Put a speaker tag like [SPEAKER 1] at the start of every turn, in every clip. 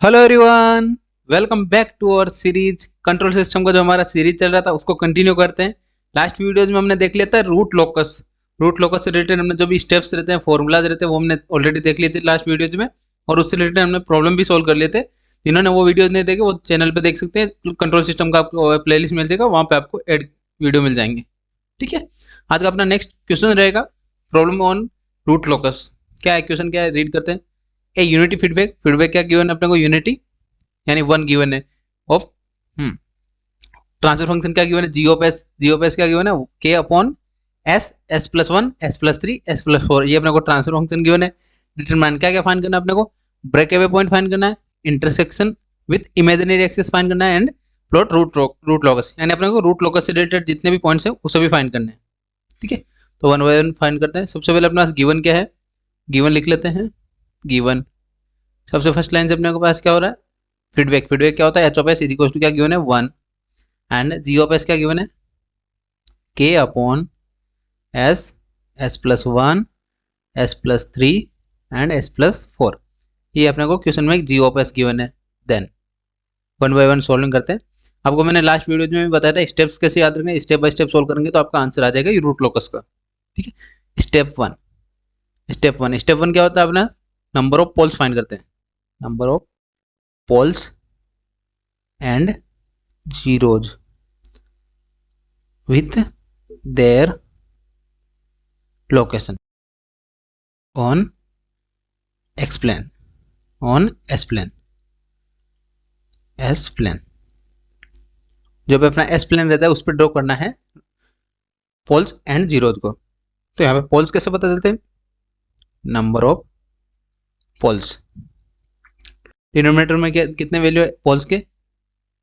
[SPEAKER 1] Hello everyone, welcome back to our series. Control system का जो हमारा सीरीज चल रहा था उसको कंटिन्यू करते हैं। लास्ट वीडियोज में हमने देख लिया था रूट लोकस से रिलेटेड हमने जो भी स्टेप्स रहते हैं, फॉर्मूलाज रहते हैं, वो हमने ऑलरेडी देख लिए थे लास्ट वीडियोज में। और उससे रिलेटेड हमने प्रॉब्लम भी सोल्व कर लिए थे। जिन्होंने वो वीडियोज नहीं देखे वो चैनल पर देख सकते हैं। कंट्रोल सिस्टम का आपको प्ले लिस्ट मिल जाएगा, वहाँ पर आपको एड वीडियो मिल जाएंगे। ठीक है, आज का अपना नेक्स्ट क्वेश्चन रहेगा प्रॉब्लम ऑन रूट लोकस। क्या है क्वेश्चन, क्या है, रीड करते हैं। ए यूनिटी फीडबैक क्या गिवन है अपने को, यूनिटी यानी वन गिवन है ऑफ ट्रांसफर फंक्शन क्या गिवन है, जी ऑफ एस क्या गिवन है, K upon S plus one, S plus three, S plus four. ये अपने को ट्रांसफर फंक्शन गिवन है। डिटरमाइन क्या फाइंड करना है अपने को, ब्रेक अवे पॉइंट फाइंड करना है, intersection with imaginary axis find करना है, एंड प्लॉट रूट लोकस यानी अपने को रूट लोकस से रिलेटेड जितने भी पॉइंट्स हैं वो सभी फाइंड करने हैं। ठीक है, तो वन बाय वन फाइंड करते हैं। सबसे पहले अपने पास गिवन क्या है, गिवन लिख लेते हैं। गिवन सबसे फर्स्ट लाइन से अपने को पास क्या हो रहा है, फीडबैक क्या होता है, H of S is equal to क्या गिवन है, one, and G of S क्या गिवन है, K upon S plus one, S plus three and S plus four. ये अपने को क्वेश्चन में जी ऑफ एस गिवन है। Then one by one solving करते हैं। आपको मैंने लास्ट वीडियो में भी बताया था स्टेप्स कैसे याद रखने, स्टेप बाय स्टेप सोल्व करेंगे तो आपका आंसर आ जाएगा ये रूट लोकस का। ठीक है, स्टेप वन क्या होता है अपना, नंबर ऑफ पोल्स फाइंड करते हैं, number of poles and zeros with their location on S plane जो भी अपना S प्लेन रहता है उस पर ड्रॉ करना है पोल्स एंड जीरोज को। तो यहाँ पे पोल्स कैसे पता चलते हैं, नंबर ऑफ पोल्स, डिनोमिनेटर में क्या कितने वैल्यू है पोल्स के,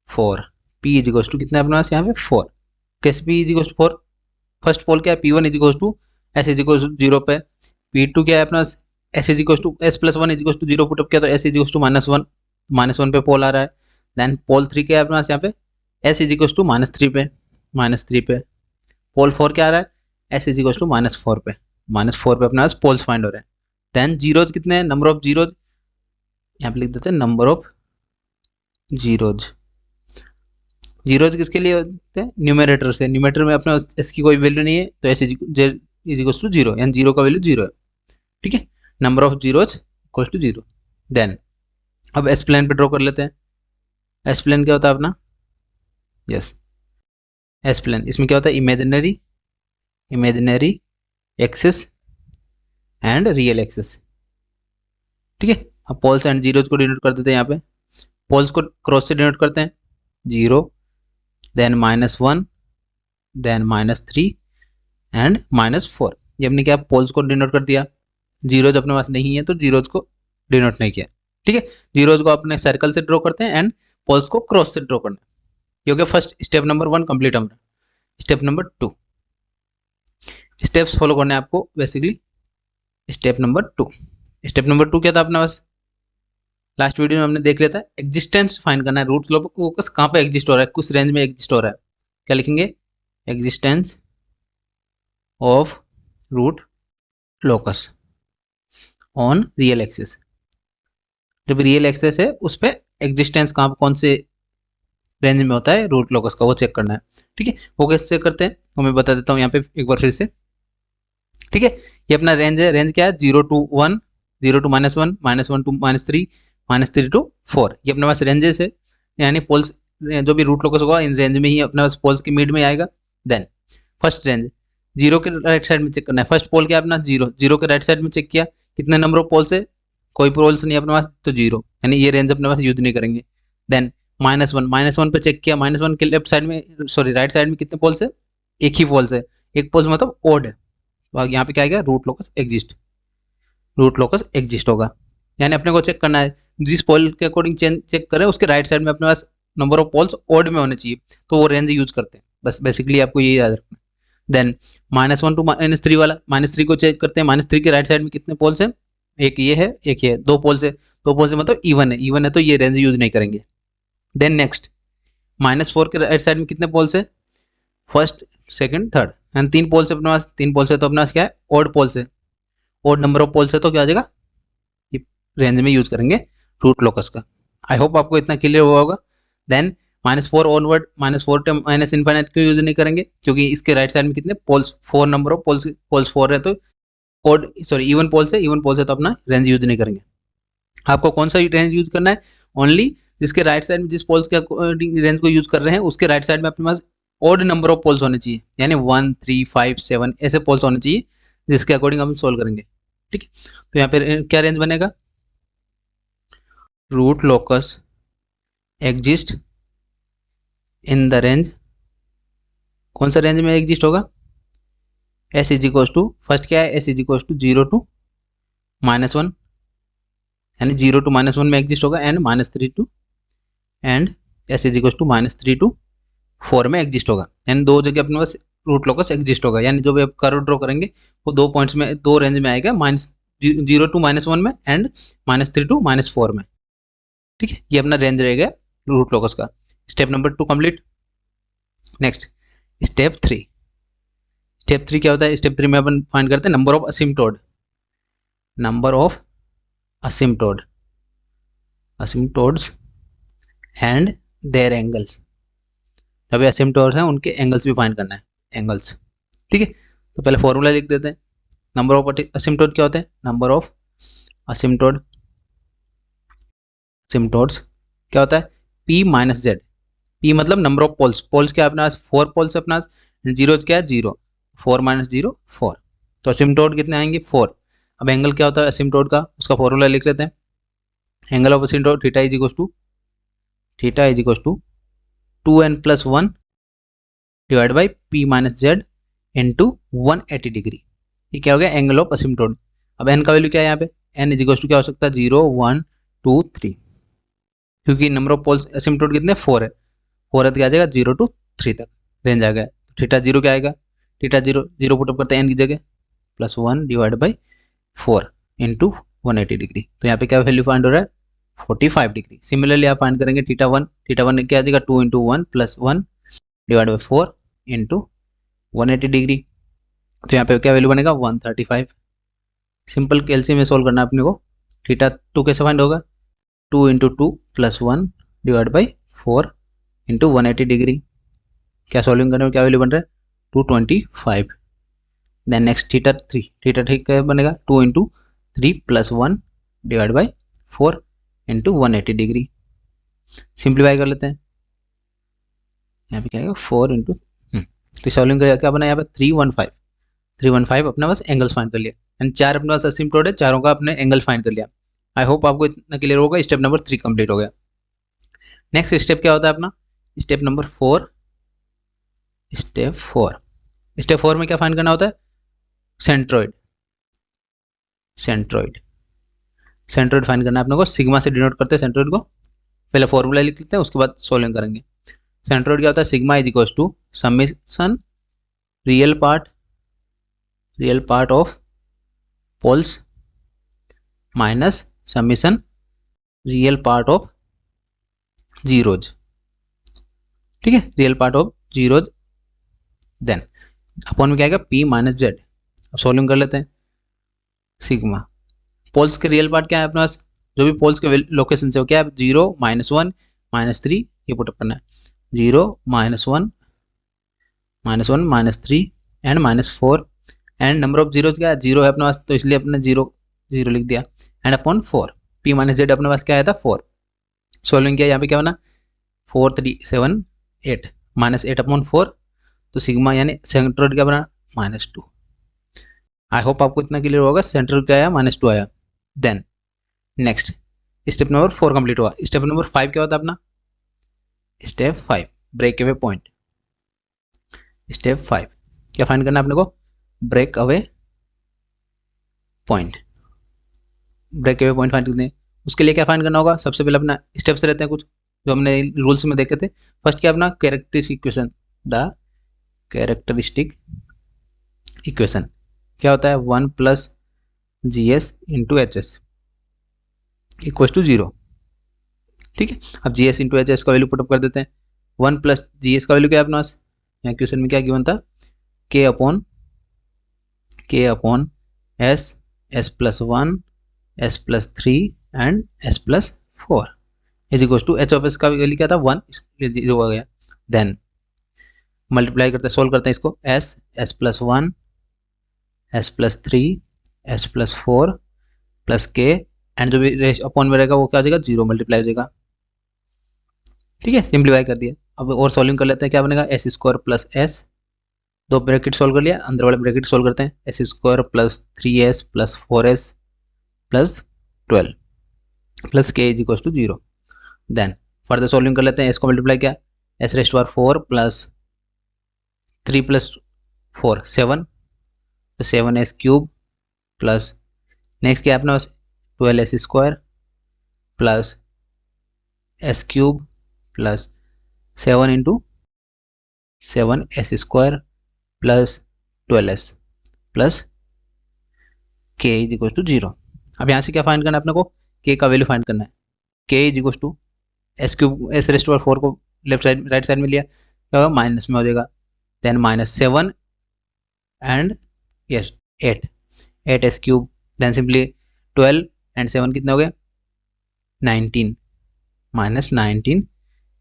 [SPEAKER 1] 4, पी इज इक्वल टू कितना है अपने पास यहाँ पे 4। कैसे P is equal to 4, first pole क्या है, P1 is equal to S is equal to 0 पे, P2 क्या है अपना S is equal to S plus one is equal to 0 put up किया तो एस इज इक्वल टू -1 पे पोल आ रहा है। देन पोल 3 क्या है अपने पास यहाँ पे, एस इज इक्वल टू -3 पे, पोल 4 क्या आ रहा है, एस इज इक्वल टू -4 पे अपने पास पोल्स फाइंड हो रहे हैं। देन जीरोज कितने हैं, नंबर ऑफ जीरोज यहाँ पे लिख देते हैं, नंबर ऑफ जीरोज किसके लिए होते हैं, न्यूमरेटर से। न्यूमरेटर में अपने एस की कोई वैल्यू नहीं है तो एस इज इक्वल टू 0 यानी जीरो का वैल्यू 0 है। ठीक है, number of zeros equal to 0। Then अब एस प्लेन पे ड्रॉ कर लेते हैं। एस प्लेन क्या होता है अपना, यस एस प्लेन, इसमें क्या होता है, imaginary axis and real axis. ठीक है, अब पोल्स एंड जीरोज को डिनोट कर देते हैं। यहाँ पे पोल्स को क्रॉस से डिनोट करते हैं, 0, देन -1, देन -3 एंड -4। ये हमने क्या पोल्स को डिनोट कर दिया। जीरोज अपने पास नहीं है तो जीरोज को डिनोट नहीं किया। ठीक है, जीरोज को अपने सर्कल से ड्रॉ करते हैं एंड पोल्स को क्रॉस से ड्रॉ करना है। क्योंकि फर्स्ट स्टेप नंबर 1 कंप्लीट हमारा। स्टेप नंबर 2, स्टेप्स फॉलो करने हैं आपको बेसिकली। स्टेप नंबर 2 क्या था अपने पास, लास्ट वीडियो में हमने देख लिया था, एग्जिस्टेंस फाइंड करना है। रूट लोकस कहाँ पे एग्जिस्ट हो रहा है, कुछ रेंज में एग्जिस्ट हो रहा है। क्या लिखेंगे, existence of root locus on real axis. जब रियल एक्सिस है उस पर एग्जिस्टेंस कहाँ, कौन से रेंज में होता है रूट लोकस का, वो चेक करना है। ठीक है, वो कैसे चेक करते हैं वो मैं बता देता हूँ यहाँ पे एक बार फिर से। ठीक है, ये अपना रेंज है, रेंज क्या है, 0 to 1, 0 to -1, -1 to -3, -3 to 4। ये अपने पास रेंजेस है, यानी पोल्स जो भी रूट लोकस होगा इन रेंज में ही अपने पास पोल्स की मिड में आएगा। देन फर्स्ट रेंज 0 के राइट साइड में चेक करना है। फर्स्ट पोल क्या अपना 0 के राइट साइड में चेक किया, कितने नंबर ऑफ पोल्स है, कोई पोल्स नहीं अपने पास तो 0, यानी ये रेंज अपने पास यूज नहीं करेंगे। देन -1 पे चेक किया, -1 के लेफ्ट साइड में, सॉरी राइट साइड में कितने पोल्स है, एक ही पोल्स है, एक पोल्स मतलब ओड है, तो यहाँ पे क्या आएगा, रूट लोकस एग्जिस्ट होगा। यानी अपने को चेक करना है जिस पोल के अकॉर्डिंग चेक करें उसके राइट साइड में अपने पास नंबर ऑफ पोल्स ओड में होने चाहिए, तो वो रेंज यूज करते हैं। बस बेसिकली आपको ये याद रखना है। देन -1 to -3 वाला, -3 को चेक करते हैं, -3 के राइट साइड में कितने पोल्स हैं, एक ये है एक ये है, 2 पोल्स है, 2 पोल्स मतलब इवन है तो ये रेंज यूज नहीं करेंगे। देन नेक्स्ट -4 के राइट साइड में कितने पोल्स है, first second third, and 3 poles है अपने पास, 3 पोल्स है तो अपने पास क्या है, ओड पोल्स है, ओड नंबर ऑफ पोल्स है तो क्या आ जाएगा, ये रेंज में यूज करेंगे रूट लोकस का। आई होप आपको इतना क्लियर हुआ होगा। Then -4 onward, -4 term minus infinite क्यों यूज नहीं करेंगे, क्योंकि इसके राइट साइड में कितने पोल्स, 4 नंबर ऑफ पोल्स 4 है, तो ओड सॉरी इवन पोल्स है तो अपना रेंज यूज नहीं करेंगे। आपको कौन सा रेंज यूज करना है, ओनली जिसके राइट साइड में जिस पोल्स के अकॉर्डिंग रेंज को यूज कर रहे हैं उसके राइट साइड में अपने पास ओड नंबर ऑफ पोल्स होने चाहिए, यानी 1 3 5 7 ऐसे पोल्स होने चाहिए जिसके अकॉर्डिंग हम सोल्व करेंगे। ठीक है, तो यहाँ पे क्या रेंज बनेगा, root locus exist in the range, कौन सा रेंज में एग्जिस्ट होगा, S is equals to, first क्या है, S is equals to 0 to -1, यानी 0 to -1 में एग्जिस्ट होगा, and -3 to and S is equals to -3 to 4 में एग्जिस्ट होगा, यानी दो जगह अपने पास रूट लोकस एग्जिस्ट होगा, यानी जो भी आप कर्व ड्रॉ करेंगे वो दो पॉइंट्स में, दो रेंज में आएगा, -0 to -1 में एंड -3 to -4 में। ठीक है, ये अपना रेंज रहेगा रूट लोकस का। Step number 2 complete. Next step 3। Step 3 क्या होता है, स्टेप 3 में अपन फाइंड करते हैं number of asymptote, number of asymptotes and their angles, अभी असिम्प्टोड्स हैं उनके एंगल्स भी फाइंड करना है, एंगल्स। ठीक है, तो पहले फॉर्मूला लिख देते हैं। नंबर ऑफ असिम्प्टोड क्या होते हैं, नंबर ऑफ असिम्प्टोड्स क्या होता है, P - Z, P मतलब नंबर ऑफ पोल्स, पोल्स क्या है अपने पास 4 पोल्स है अपने पास, जीरो क्या है 0, 4 - 0 4, तो असिम्प्टोड कितने आएंगे 4। अब एंगल क्या होता है असिम्प्टोड का, उसका फॉर्मूला लिख लेते हैं। Angle of asymptote theta is equals to 2n+1 divide by P - Z into 180 degree, ये क्या हो गया एंगल ऑफ असिम्प्टोड। अब n का वैल्यू क्या है यहाँ पे, n इज इक्वल्स टू क्या हो सकता है 0 1 2 3, क्योंकि नंबर ऑफ पोल्स असिम्प्टोड कितने 4 है, 4 है तो क्या आ जाएगा 0 to 3 तक रेंज आ गया। थीटा 0 क्या आएगा, थीटा 0 पुटअप करते हैं n की जगह, +1 डिवाइड बाई 4 इंटू 180 डिग्री, तो यहाँ पे क्या वैल्यू फाइंड हो रहा है 45 डिग्री। सिमिलरली आप फाइंड करेंगे थीटा 1 क्या आ जाएगा 2 into 1 +1 divide by 4 into 180 degree, तो यहाँ पे क्या वैल्यू बनेगा 135। सिंपल कैलसियम में सोल्व करना है अपने को। थीटा 2 कैसे फाइंड होगा, 2 into 2 +1 divide by 4 into 180 degree, क्या सॉल्विंग करने में क्या वैल्यू बन रहा है 225। देन नेक्स्ट थीटा 3 क्या बनेगा 2 into 3 +1 divide by 4 into 180 degree. Simplify कर लेते हैं, यहाँ पे क्या आएगा 4 इंटू, तो सॉल्विंग करेगा क्या बना यहाँ पे 315 अपने पास एंगल्स फाइंड कर लिया, एंड 4 अपने पास असिम्प्टोड है, चारों का अपने एंगल फाइंड कर लिया। आई होप आपको इतना क्लियर होगा। स्टेप नंबर 3 कंप्लीट हो गया। नेक्स्ट स्टेप क्या होता है अपना, स्टेप नंबर 4। स्टेप 4 में क्या फाइंड करना होता है, सेंट्रोइड फाइंड करना है अपने को। सिग्मा से डिनोट करते हैं सेंट्रोइड को, पहले फॉर्मूला लिख लेते हैं उसके बाद सोल्विंग करेंगे। सेंट्रोइड क्या होता है, sigma is equals to summation real part of poles minus summation real part of zeros. ठीक है, real part of zeros, then upon में क्या आएगा P - Z। अब सॉल्विंग कर लेते हैं। सिग्मा पोल्स के रियल पार्ट क्या है अपने पास, जो भी पोल्स के लोकेशन से हो क्या है 0 -1 -3, ये पुटअप करना है 0 -1 -3 and -4, and number of zero क्या है 0 है अपने पास, तो इसलिए अपने 0 लिख दिया, एंड अपॉन 4 P - Z अपने पास क्या आया था 4। सॉल्विंग किया, यहाँ पे क्या बना 4 3 7 8 -8 अपॉन 4, तो सिग्मा यानी सेंट्रोइड क्या बना -2। आई होप आपको इतना क्लियर होगा। सेंट्रोइड क्या आया -2 आया। Then next step number 4 complete हुआ। स्टेप नंबर 5 क्या होता है अपना, step 5 break away point. Step 5 क्या फाइंड करना है अपने को, ब्रेक अवे पॉइंट फाइंड करते हैं। उसके लिए क्या फाइंड करना होगा, सबसे पहले अपना स्टेप्स रहते हैं कुछ जो हमने रूल्स में देखे थे। फर्स्ट क्या अपना characteristic equation, the characteristic equation क्या होता है 1 + GS × HS इक्वल्स टू 0। ठीक है, अब GS × HS का वैल्यू पुटअप कर देते हैं। 1 + GS का वैल्यू क्या है अपने पास, यहाँ क्वेश्चन में क्या गिवन था K upon S, S+1, S+3 and S+4, is equal to H of S का वैल्यू क्या था 1, इसलिए 0 हो गया। देन मल्टीप्लाई करते हैं, सोल्व करते हैं इसको, S plus 1 S plus 3 S plus 4 plus के, एंड जो भी रेश अपॉन में रहेगा वो क्या हो जाएगा 0 मल्टीप्लाई हो जाएगा। ठीक है, सिंप्लीफाई कर दिया। अब और सॉल्विंग कर लेते हैं, क्या बनेगा एस स्क्वायर प्लस एस, दो ब्रैकेट सोल्व कर लिया, अंदर वाले ब्रैकेट सोल्व करते हैं, S square plus 3s plus 4s plus 12 plus K is equal to 0। Then further solving कर लेते हैं, एस को मल्टीप्लाई किया, S raised power 4 plus 3 plus 4 7, तो 7s क्यूब प्लस नेक्स्ट क्या है अपने पास 12s square plus S cube plus 7 into 7s square plus 12s plus K is equal to 0। अब यहाँ से क्या फाइंड करना है अपने को, के का वैल्यू फाइंड करना है। K is equal to S cube, S raised power 4 को लेफ्ट साइड राइट साइड में लिया, क्या होगा माइनस में हो जाएगा। Then minus 7 and S 8 S cube, then simply 12 and 7 कितने हो गए 19 minus 19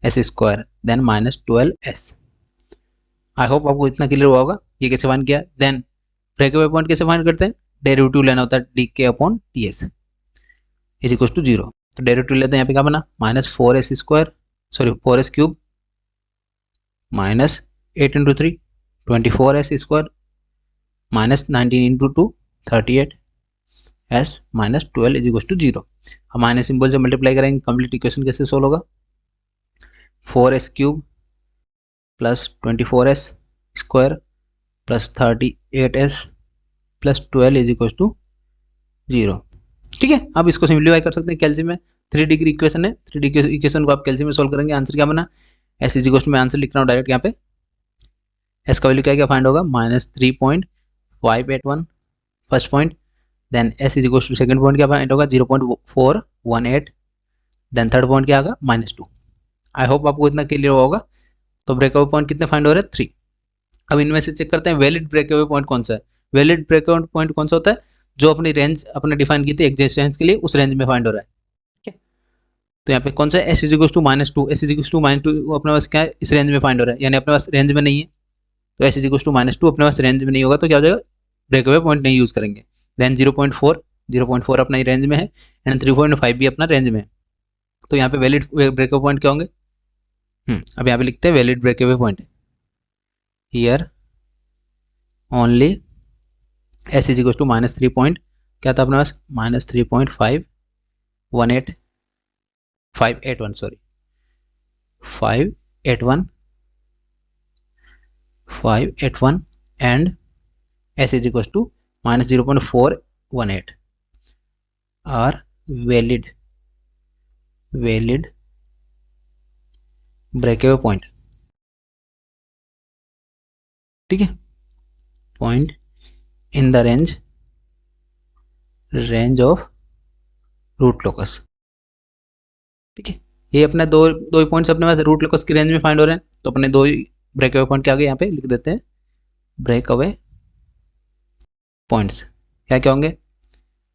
[SPEAKER 1] S square, then minus 12s। I hope आपको इतना क्लियर हुआ होगा ये कैसे फाइंड किया। देन ब्रेकअवे पॉइंट कैसे फाइंड करते हैं, डेरिवेटिव लेना होता है D K upon D S is equal to 0। तो डेरिवेटिव लेते हैं, यहाँ पे क्या बना minus 4s square, sorry 4s cube minus 8 into 3 24s square minus 19 into 2 38s minus 12 is equal to 0। हम माइनस सिंबल से मल्टीप्लाई करेंगे, कंप्लीट इक्वेशन कैसे सोल्व होगा, 4s cube plus 24s square plus 38s plus 12 is equal to 0। ठीक है, अब इसको simplify कर सकते हैं, कैल्सियम में 3 डिग्री इक्वेशन है, 3 डिग्री इक्वेशन को आप कैल्सियम में सोल्व करेंगे, आंसर क्या बना एस इज इक्वल टू, मैं आंसर लिख रहा हूँ डायरेक्ट यहाँ पे, एस का वैल्यू क्या फाइंड होगा minus 3.581 first point, then S is equal to second point क्या फाइंड होगा 0.418, देन थर्ड पॉइंट क्या आएगा -2। आई होप आपको इतना क्लियर होगा। तो ब्रेकअवे पॉइंट कितने फाइंड हो रहे हैं 3। अब इनमें से चेक करते हैं वैलिड ब्रेकअवे पॉइंट कौन सा है। वैलिड ब्रेकअवे पॉइंट कौन सा होता है, जो अपनी रेंज अपने डिफाइन की थी एक्जिस्टेंस के लिए उस रेंज में फाइंड हो रहा है। ठीक है, तो यहाँ पे कौन सा है S is equal to -2, S is equal to -2 अपने पास क्या है इस रेंज में फाइंड हो रहा है, यानी अपने पास रेंज में नहीं है, तो एस इज इक्वल टू -2 अपने पास रेंज में नहीं होगा, तो क्या हो जाएगा ब्रेकअवे पॉइंट नहीं यूज करेंगे। देन 0.4 अपना ही रेंज में है, एंड 3.5 भी अपना रेंज में है, तो यहाँ पे वैलिड ब्रेकअवे पॉइंट क्या होंगे, अब यहाँ पे लिखते हैं valid breakaway point here only s is equal to -3 point क्या था अपने पास -3.581 sorry 581 and S is equal to -0.418 are valid breakaway point. ठीक है, point in the range of root locus. ठीक है, ये अपने दो ही पॉइंट्स अपने पास रूट लोकस की रेंज में फाइंड हो रहे हैं, तो अपने दो ही ब्रेकअवे पॉइंट क्या आगे यहाँ पे लिख देते हैं, ब्रेकअवे पॉइंट्स क्या क्या होंगे,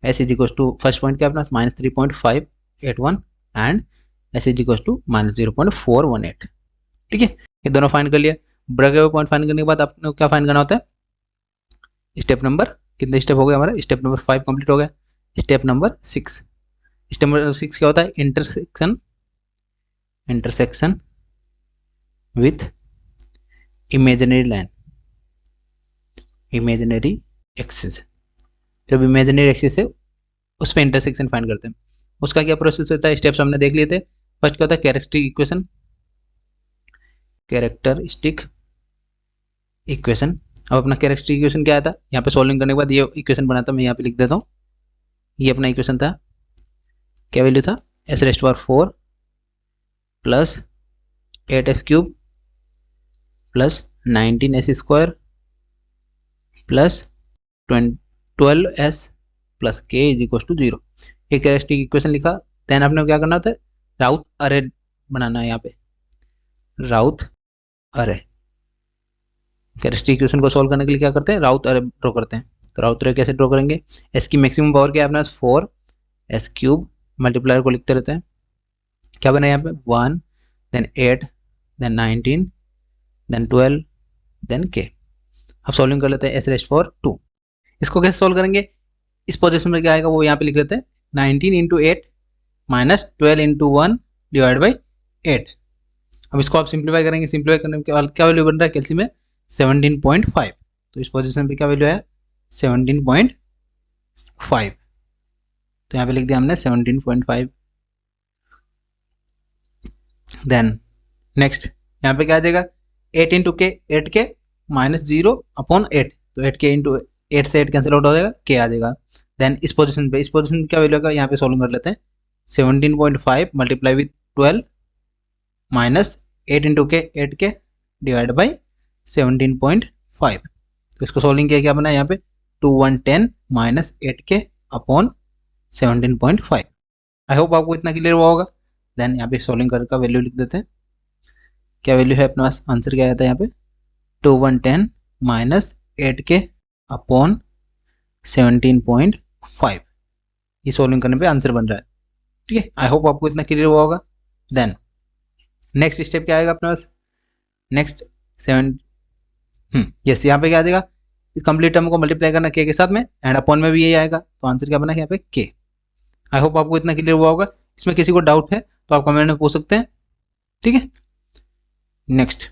[SPEAKER 1] s is equal to first point क्या अपना -3.581 and S is equal to -0.418। ठीक है, ये दोनों फाइंड कर लिया। ब्रेकअवे पॉइंट फाइंड करने के बाद आपने क्या फाइंड करना होता है, स्टेप नंबर कितने स्टेप हो गए हमारा, स्टेप नंबर 5 कंप्लीट हो गया। स्टेप नंबर 6, स्टेप नंबर 6 क्या होता है, intersection with imaginary line, imaginary axis, जब इमेजिनरी एक्सिस है उस पर इंटरसेक्शन फाइंड करते हैं। उसका क्या प्रोसेस होता है, स्टेप्स हमने देख लिए थे। फर्स्ट क्या होता है कैरेक्टरिस्टिक इक्वेशन। अब अपना कैरेक्टरिस्टिक इक्वेशन क्या आया था, यहाँ पे सॉल्विंग करने के बाद ये इक्वेशन बना था, मैं यहाँ पे लिख देता हूँ, ये अपना इक्वेशन था, क्या वैल्यू था S raised power 4 plus 8s cube plus 19s square plus 12s plus K is equal to 0। एक कैरेक्टरिस्टिक इक्वेशन लिखा, देन आपने क्या करना होता है राउथ अरे बनाना है, यहाँ पे राउथ अरे कैरेक्टरिस्टिक इक्वेशन को सॉल्व करने के लिए क्या करते हैं राउथ अरे ड्रॉ करते हैं। तो राउथ अरे कैसे ड्रॉ करेंगे, एस की मैक्सिमम पावर क्या है अपने पास 4 एस क्यूब, मल्टीप्लायर को लिखते रहते हैं क्या बना यहाँ पे 1 then 8 then 19 then 12 then k। अब सॉल्विंग कर लेते हैं s रेस्ट पावर 2। इसको कैसे सॉल्व करेंगे, इस पोजीशन में क्या आएगा वो यहाँ पे लिख लेते हैं 19 into 8 minus 12 into 1 divide by 8। अब इसको आप सिंप्लीफाई करेंगे, सिंप्लीफाई करने के बाद क्या वैल्यू बन रहा है कैल्सी में 17.5। तो इस पोजीशन पे क्या वैल्यू है 17.5। तो यहाँ पे लिख दिया हमने 17.5। देन नेक्स्ट यहाँ पे क्या आ जाएगा 8 इंटू के 8k माइनस 0 अपॉन 8। तो 8k इंटू 8 से 8 कैंसिल आउट हो जाएगा k आ जाएगा। देन इस पोजीशन पे क्या वैल्यू होगा यहाँ पे सॉल्व कर लेते हैं 17.5 मल्टीप्लाई विथ 12 माइनस 8 इंटू के 8k डिवाइड बाई 17.5। तो इसको सॉल्विंग किया क्या बना यहाँ पे 2110 माइनस 8k अपॉन 17.5। आई होप आपको इतना क्लियर हुआ होगा। देन यहाँ पे सॉल्विंग करके वैल्यू लिख देते हैं, क्या वैल्यू है अपने पास, आंसर क्या आता है यहाँ पे 2110 माइनस 8k अपॉन 17.5। ये सॉल्विंग करने पे आंसर बन रहा है। ठीक है, आई होप आपको इतना क्लियर हुआ होगा। देन नेक्स्ट स्टेप क्या आएगा अपने पास, नेक्स्ट 7 यस यहाँ पे क्या आ जाएगा कंप्लीट टर्म को मल्टीप्लाई करना k के साथ में एंड अपॉन में भी यही आएगा। तो आंसर क्या बना है यहाँ पे k। आई होप आपको इतना क्लियर हुआ होगा। इसमें किसी को डाउट है तो आप कमेंट में पूछ सकते हैं। ठीक है, नेक्स्ट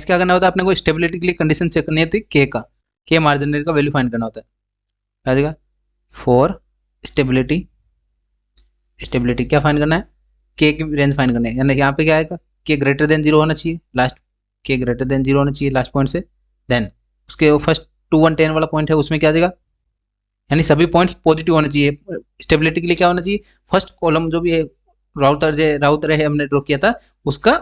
[SPEAKER 1] क्या करना होता है अपने को, स्टेबिलिटी के लिए कंडीशन चेक करनी होती है के मार्जिन का वैल्यू फाइंड करना होता है। क्या देगा फॉर स्टेबिलिटी क्या फाइंड करना है, के की रेंज फाइंड करना है। यानी यहाँ पे क्या आएगा के ग्रेटर देन 0 होना चाहिए, लास्ट के ग्रेटर देन 0 होना चाहिए लास्ट पॉइंट से। देन उसके फर्स्ट 2110 वाला पॉइंट है उसमें क्या आ जाएगा, यानी सभी पॉइंट्स पॉजिटिव होने चाहिए। स्टेबिलिटी के लिए क्या होना चाहिए, फर्स्ट कॉलम जो भी राउटर है हमने ड्रॉ किया था उसका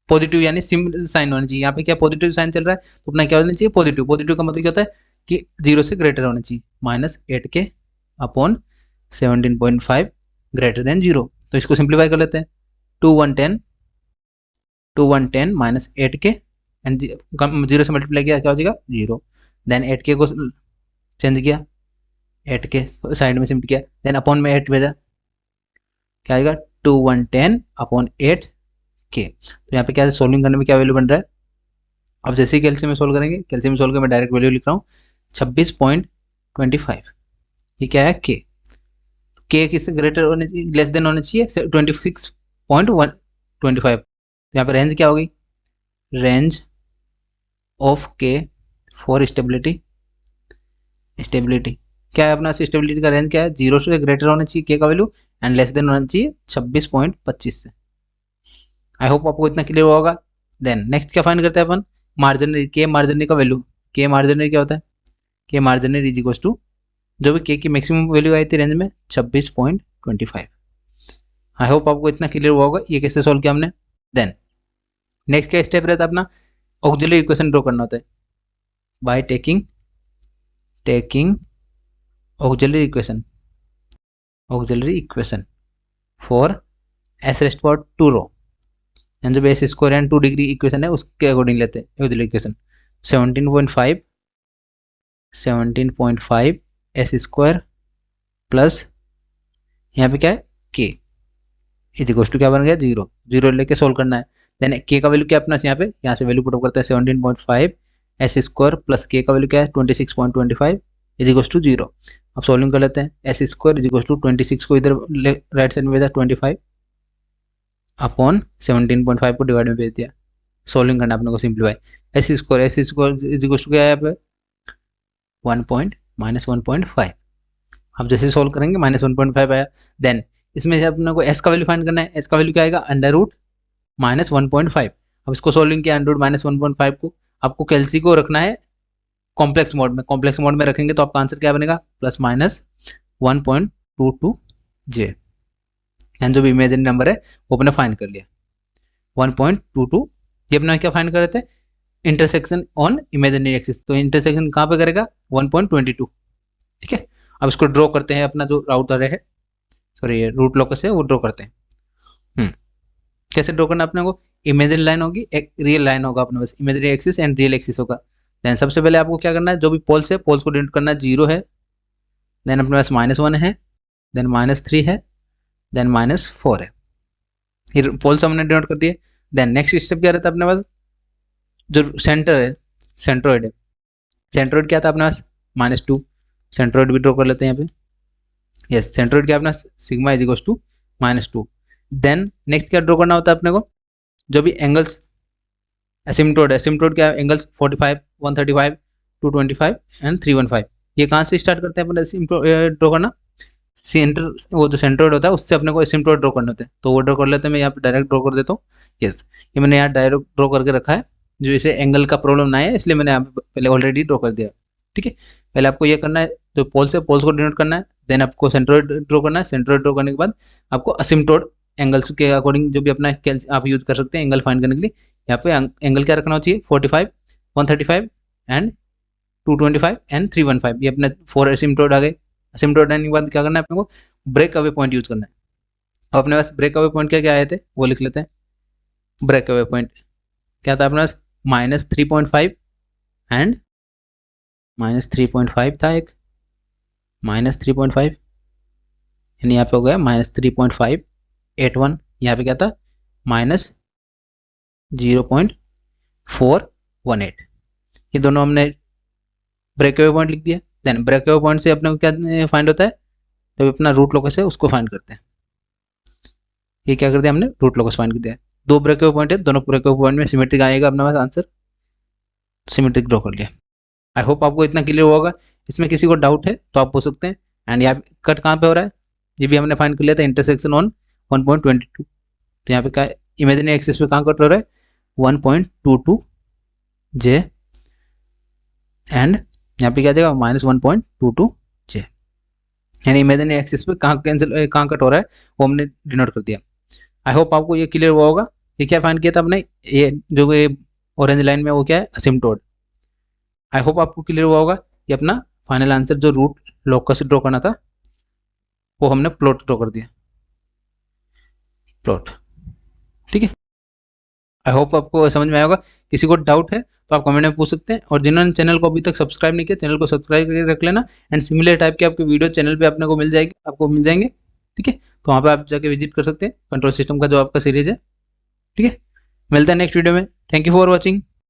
[SPEAKER 1] पॉजिटिव यानी सिंबल साइन होना चाहिए। यहाँ पे क्या पॉजिटिव साइन चल रहा है तो अपना क्या होना चाहिए पॉजिटिव का मतलब क्या होता है कि 0 से ग्रेटर होना चाहिए, minus 8k upon 17.5 greater than 0। तो इसको सिंप्लीफाई कर लेते हैं 2110 माइनस 8k एंड 0 से मल्टीप्लाई किया क्या हो जाएगा 0। देन 8k को चेंज किया 8k साइड में शिफ्ट किया, देन अपॉन में 8 भेजा, क्या आएगा 2110 अपॉन 8k। तो यहाँ पे क्या है सोल्विंग करने में क्या वैल्यू बन रहा है, अब जैसे ही कैल्शियम में सोल्व करेंगे, कैल्शियम में सोल्व कर मैं डायरेक्ट वैल्यू लिख रहा हूँ 26.25। ये क्या है k किससे ग्रेटर होने चाहिए, लेस देन होना चाहिए 26.125। तो यहाँ पे रेंज क्या होगी, range of k for stability क्या है अपना स्टेबिलिटी का रेंज क्या है 0 से ग्रेटर होना चाहिए k का वैल्यू एंड लेस देन होना चाहिए 26.25 से। आई होप आपको इतना क्लियर होगा। देन नेक्स्ट क्या फाइंड करते हैं अपन, मार्जिनरी के मार्जिनरी का वैल्यू, के मार्जिनरी क्या होता है, के मार्जिनरी इज इक्वल टू जो भी के की मैक्सिमम वैल्यू आई थी रेंज में 26.25। आई होप आपको इतना क्लियर हुआ होगा ये कैसे सॉल्व किया हमने। देन नेक्स्ट क्या स्टेप रहता है अपना, ऑक्सिलरी इक्वेशन ड्रॉ करना होता है by taking auxiliary equation for S raised power 2 रो, यानी जब S square and 2 degree equation है उसके अकॉर्डिंग लेते हैं auxiliary equation 17.5 S square plus यहाँ पे क्या है के इज इक्वल टू क्या बन गया 0 लेके सोल्व करना है। देन के का वैल्यू क्या अपना यहाँ से वैल्यू पुट अप करता है 17.5 एस स्क्वायर प्लस के का वैल्यू क्या है 26.25 इज इक्वल टू 0। अब सॉल्विंग कर लेते हैं, S square is equal to 26 को इधर राइट साइड में भेजा 25 अपॉन 17.5 को डिवाइड में भेज दिया। सॉल्विंग करना अपने को simplify, s square is equal to क्या है यहाँ पे 1.5। अब जैसे सॉल्व करेंगे -1.5 आया। देन इसमें से अपने को एस का वैल्यू फाइंड करना है, एस का वैल्यू क्या आएगा √-1.5। अब इसको सॉल्विंग किया √-1.5 को, आपको कैल्सी को रखना है कॉम्प्लेक्स मोड में, कॉम्प्लेक्स मोड में रखेंगे तो आपका आंसर क्या बनेगा +-1.22j। एंड जो भी इमेजिनरी नंबर है वो अपने फाइंड कर लिया 1.22। ये अपना क्या फाइंड कर रहे थे, इंटरसेक्शन ऑन इमेजिनरी एक्सिस। तो इंटरसेक्शन कहाँ पे करेगा 1.22। ठीक है, अब इसको ड्रॉ करते हैं, अपना जो राउटर है सॉरी ये रूट लोकस है वो ड्रॉ करते हैं। कैसे ड्रॉ करना अपने को, इमेजिनरी लाइन होगी एक रियल लाइन होगा अपने पास, imaginary axis and real axis होगा। देन सबसे पहले आपको क्या करना है, जो भी पोल्स है पोल्स को डिनोट करना है 0 है, देन अपने पास -1 है, देन -3 है, देन -4 है। ये पोल से हमने डिनोट कर दिया। देन नेक्स्ट स्टेप क्या रहता है अपने पास, जो सेंटर है, सेंट्रोइड है, सेंट्रोइड क्या था अपने पास -2, सेंट्रोइड भी ड्रॉ कर लेते हैं यहाँ पे। यस, सेंट्रोइड क्या अपना sigma is equals to -2। Then next क्या ड्रॉ करना होता है अपने को, जो भी एंगल्स एसिम्टोड है, एसिम्टोड क्या है, एंगल्स 45, 135, 225 एंड 315। ये कहाँ से स्टार्ट करते हैं अपन एसिम्टोड ड्रॉ करना, सेंटर, वो जो सेंट्रोइड होता है उससे अपने को एसिम्टोड ड्रॉ करने होते हैं, तो वो ड्रॉ कर लेते हैं। मैं यहाँ पे डायरेक्ट ड्रॉ कर देता हूँ। यस, ये मैंने यहाँ डायरेक्ट ड्रॉ करके रखा है, जो इसे एंगल का प्रॉब्लम ना है इसलिए मैंने यहाँ पे पहले ऑलरेडी ड्रॉ कर दिया। ठीक है, पहले आपको ये करना है, जो पोल्स है पोल्स को डिनोट करना है। देन आपको सेंट्रोइड ड्रॉ करना है, सेंट्रोइड ड्रॉ करने के बाद आपको असिम्टोड एंगल्स के अकॉर्डिंग जो भी अपना आप यूज कर सकते हैं एंगल फाइंड करने के लिए। यहाँ पे एंगल क्या रखना चाहिए, 45, 135 एंड 225 एंड 315। ये अपने 4 असिम्टोड आ गए। असिम्टोड आने के बाद क्या करना है अपने को, ब्रेक अवे पॉइंट यूज करना है। अब अपने पास ब्रेक अवे पॉइंट क्या क्या आए थे वो लिख लेते हैं। ब्रेक अवे पॉइंट क्या था अपने पास, -3.5 एंड -3.5 था, एक -3.5, यानी यहाँ पे हो गया -3.581। यहाँ पे क्या था -0.418। ये दोनों हमने ब्रेक अवे पॉइंट लिख दिया। देन ब्रेक अवे पॉइंट से अपने को क्या फाइंड होता है, जब अपना रूट लोकस है उसको फाइंड करते हैं। ये क्या कर दिया हमने, रूट लोकस फाइंड कर दिया। 2 ब्रेक अवे पॉइंट है, दोनों ब्रेक अवे पॉइंट में सिमेट्रिक आएगा अपने पास आंसर, सिमेट्रिक ड्रॉ कर लिया। आई होप आपको इतना क्लियर होगा। इसमें किसी को डाउट है तो आप पूछ सकते हैं। एंड यहाँ कट कहाँ पे हो रहा है, ये भी हमने फाइंड कर लिया था, इंटरसेक्शन ऑन 1.22। तो यहाँ पे क्या इमेजिनरी एक्सिस पे कहाँ कट हो रहा है, 1.22 जे, एंड यहाँ पे क्या देगा -1.22 जे, यानी इमेजिनरी एक्सिस पे कहाँ कट हो रहा है वो हमने डिनोट कर दिया। आई होप आपको ये क्लियर हुआ होगा। ये क्या फाइंड किया था हमने, ये जो ये ऑरेंज लाइन में वो क्या है, असिम्टोड। आई होप आपको क्लियर हुआ होगा। ये अपना फाइनल आंसर जो रूट लोकस ड्रॉ करना था वो हमने प्लॉट ड्रॉ कर दिया, प्लॉट। ठीक है, आई होप आपको समझ में आया होगा। किसी को डाउट है तो आप कमेंट में पूछ सकते हैं, और जिन्होंने चैनल को अभी तक सब्सक्राइब नहीं किया चैनल को सब्सक्राइब करके रख लेना। एंड सिमिलर टाइप के आपके वीडियो चैनल पे अपने को मिल जाएगी, आपको मिल जाएंगे। ठीक है, तो वहाँ पे आप जाके विजिट कर सकते हैं कंट्रोल सिस्टम का जो आपका सीरीज है। ठीक है, मिलते हैं नेक्स्ट वीडियो में। Thank you for watching.